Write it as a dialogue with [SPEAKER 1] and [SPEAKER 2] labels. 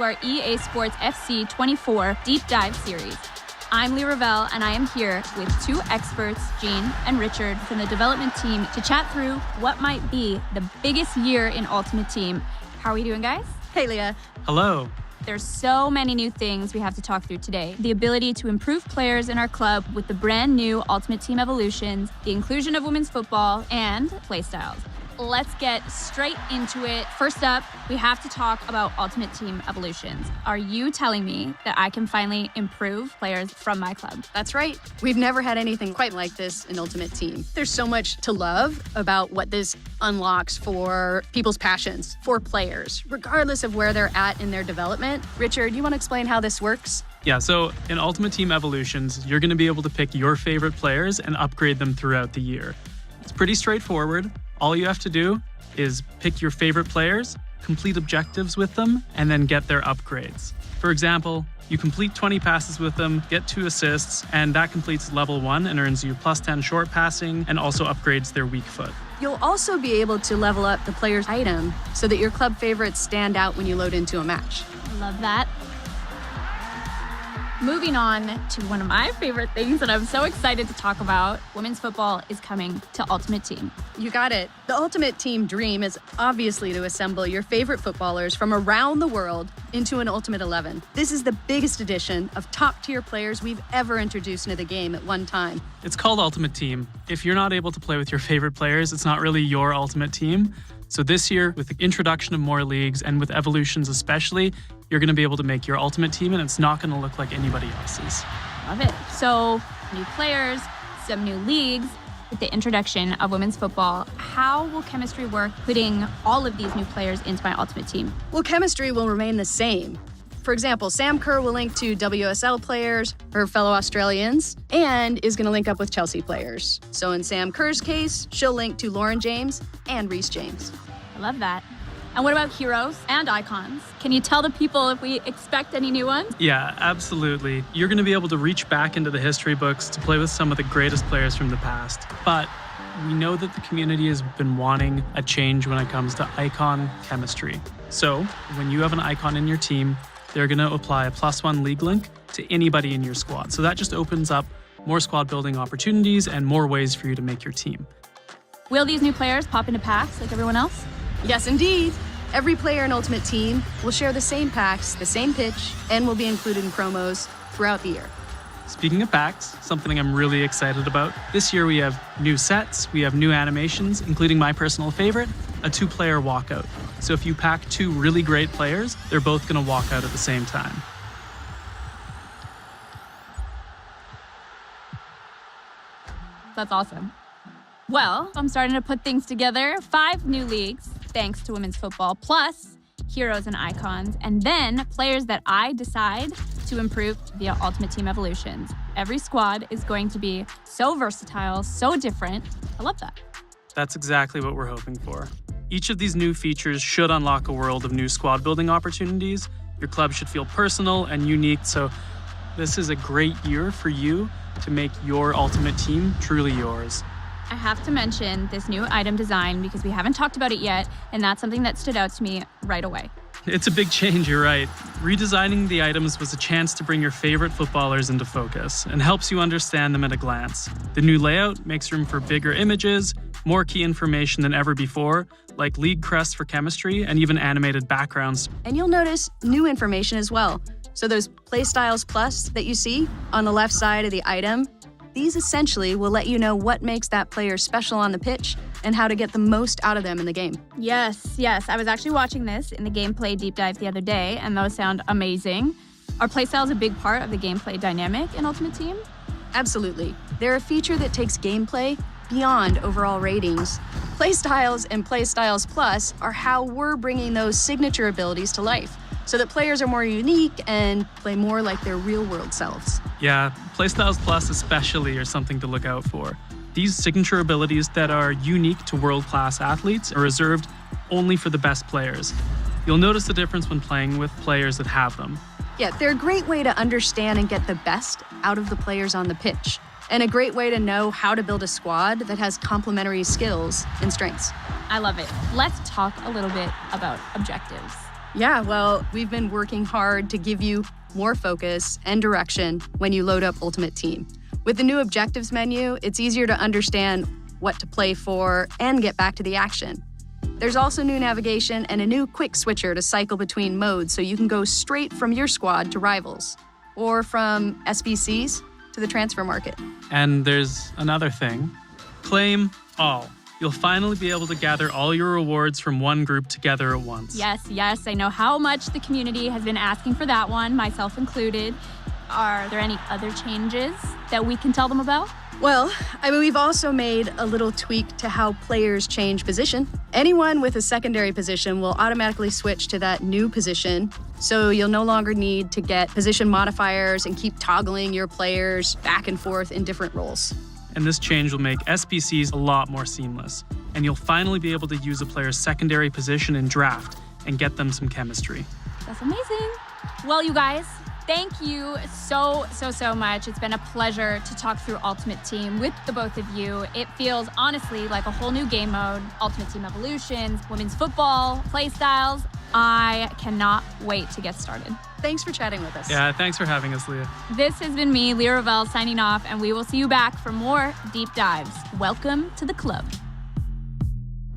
[SPEAKER 1] Our EA Sports FC 24 Deep Dive Series. I'm Lee Ravel, and I am here with two experts, Jean and Richard, from the development team to chat through what might be the biggest year in Ultimate Team. How are we doing, guys?
[SPEAKER 2] Hey, Leah.
[SPEAKER 3] Hello.
[SPEAKER 1] There's so many new things we have to talk through today. The ability to improve players in our club with the brand new Ultimate Team Evolutions, the inclusion of women's football, and playstyles. Let's get straight into it. First up, we have to talk about Ultimate Team Evolutions. Are you telling me that I can finally improve players from my club?
[SPEAKER 2] That's right. We've never had anything quite like this in Ultimate Team. There's so much to love about what this unlocks for people's passions, for players, regardless of where they're at in their development. Richard, you want to explain how this works?
[SPEAKER 3] Yeah, so in Ultimate Team Evolutions, you're going to be able to pick your favorite players and upgrade them throughout the year. It's pretty straightforward. All you have to do is pick your favorite players, complete objectives with them, and then get their upgrades. For example, you complete 20 passes with them, get 2 assists, and that completes level 1 and earns you plus 10 short passing and also upgrades their weak foot.
[SPEAKER 2] You'll also be able to level up the player's item so that your club favorites stand out when you load into a match.
[SPEAKER 1] Love that. Moving on to one of my favorite things that I'm so excited to talk about, women's football is coming to Ultimate Team.
[SPEAKER 2] You got it. The Ultimate Team dream is obviously to assemble your favorite footballers from around the world into an Ultimate 11. This is the biggest addition of top-tier players we've ever introduced into the game at one time.
[SPEAKER 3] It's called Ultimate Team. If you're not able to play with your favorite players, it's not really your Ultimate Team. So this year, with the introduction of more leagues and with evolutions especially, you're going to be able to make your Ultimate Team, and it's not going to look like anybody else's.
[SPEAKER 1] Love it. So, new players, some new leagues. With the introduction of women's football, how will chemistry work putting all of these new players into my Ultimate Team?
[SPEAKER 2] Well, chemistry will remain the same. For example, Sam Kerr will link to WSL players, her fellow Australians, and is going to link up with Chelsea players. So in Sam Kerr's case, she'll link to Lauren James and Reece James.
[SPEAKER 1] I love that. And what about heroes and icons? Can you tell the people if we expect any new ones?
[SPEAKER 3] Yeah, absolutely. You're going to be able to reach back into the history books to play with some of the greatest players from the past. But we know that the community has been wanting a change when it comes to icon chemistry. So when you have an icon in your team, they're going to apply a +1 league link to anybody in your squad. So that just opens up more squad building opportunities and more ways for you to make your team.
[SPEAKER 1] Will these new players pop into packs like everyone else?
[SPEAKER 2] Yes, indeed. Every player in Ultimate Team will share the same packs, the same pitch, and will be included in promos throughout the year.
[SPEAKER 3] Speaking of packs, something I'm really excited about. This year we have new sets, we have new animations, including my personal favorite, a 2-player walkout. So if you pack 2 really great players, they're both going to walk out at the same time.
[SPEAKER 1] That's awesome. Well, I'm starting to put things together. 5 new leagues, thanks to women's football, plus heroes and icons, and then players that I decide to improve via Ultimate Team Evolutions. Every squad is going to be so versatile, so different. I love that.
[SPEAKER 3] That's exactly what we're hoping for. Each of these new features should unlock a world of new squad building opportunities. Your club should feel personal and unique, so this is a great year for you to make your Ultimate Team truly yours.
[SPEAKER 1] I have to mention this new item design because we haven't talked about it yet, and that's something that stood out to me right away.
[SPEAKER 3] It's a big change, you're right. Redesigning the items was a chance to bring your favorite footballers into focus and helps you understand them at a glance. The new layout makes room for bigger images, more key information than ever before, like league crests for chemistry and even animated backgrounds.
[SPEAKER 2] And you'll notice new information as well. So those Playstyles Plus that you see on the left side of the item, these essentially will let you know what makes that player special on the pitch and how to get the most out of them in the game.
[SPEAKER 1] Yes. I was actually watching this in the gameplay deep dive the other day, and those sound amazing. Are playstyles a big part of the gameplay dynamic in Ultimate Team?
[SPEAKER 2] Absolutely. They're a feature that takes gameplay beyond overall ratings. Playstyles and Playstyles Plus are how we're bringing those signature abilities to life, so that players are more unique and play more like their real-world selves.
[SPEAKER 3] Yeah, Playstyles Plus especially are something to look out for. These signature abilities that are unique to world-class athletes are reserved only for the best players. You'll notice the difference when playing with players that have them.
[SPEAKER 2] Yeah, they're a great way to understand and get the best out of the players on the pitch, and a great way to know how to build a squad that has complementary skills and strengths.
[SPEAKER 1] I love it. Let's talk a little bit about objectives.
[SPEAKER 2] Yeah, well, we've been working hard to give you more focus and direction when you load up Ultimate Team. With the new objectives menu, it's easier to understand what to play for and get back to the action. There's also new navigation and a new quick switcher to cycle between modes so you can go straight from your squad to rivals, or from SBCs to the transfer market.
[SPEAKER 3] And there's another thing. Claim all. You'll finally be able to gather all your rewards from one group together at once.
[SPEAKER 1] Yes, I know how much the community has been asking for that one, myself included. Are there any other changes that we can tell them about?
[SPEAKER 2] Well, we've also made a little tweak to how players change position. Anyone with a secondary position will automatically switch to that new position, so you'll no longer need to get position modifiers and keep toggling your players back and forth in different roles.
[SPEAKER 3] And this change will make SBCs a lot more seamless, and you'll finally be able to use a player's secondary position in draft and get them some chemistry.
[SPEAKER 1] That's amazing. Well, you guys, thank you so much. It's been a pleasure to talk through Ultimate Team with the both of you. It feels honestly like a whole new game mode. Ultimate Team Evolutions, women's football, playstyles. I cannot wait to get started.
[SPEAKER 2] Thanks for chatting with us.
[SPEAKER 3] Yeah, thanks for having us, Leah.
[SPEAKER 1] This has been me, Leah Ravel, signing off, and we will see you back for more deep dives. Welcome to the club.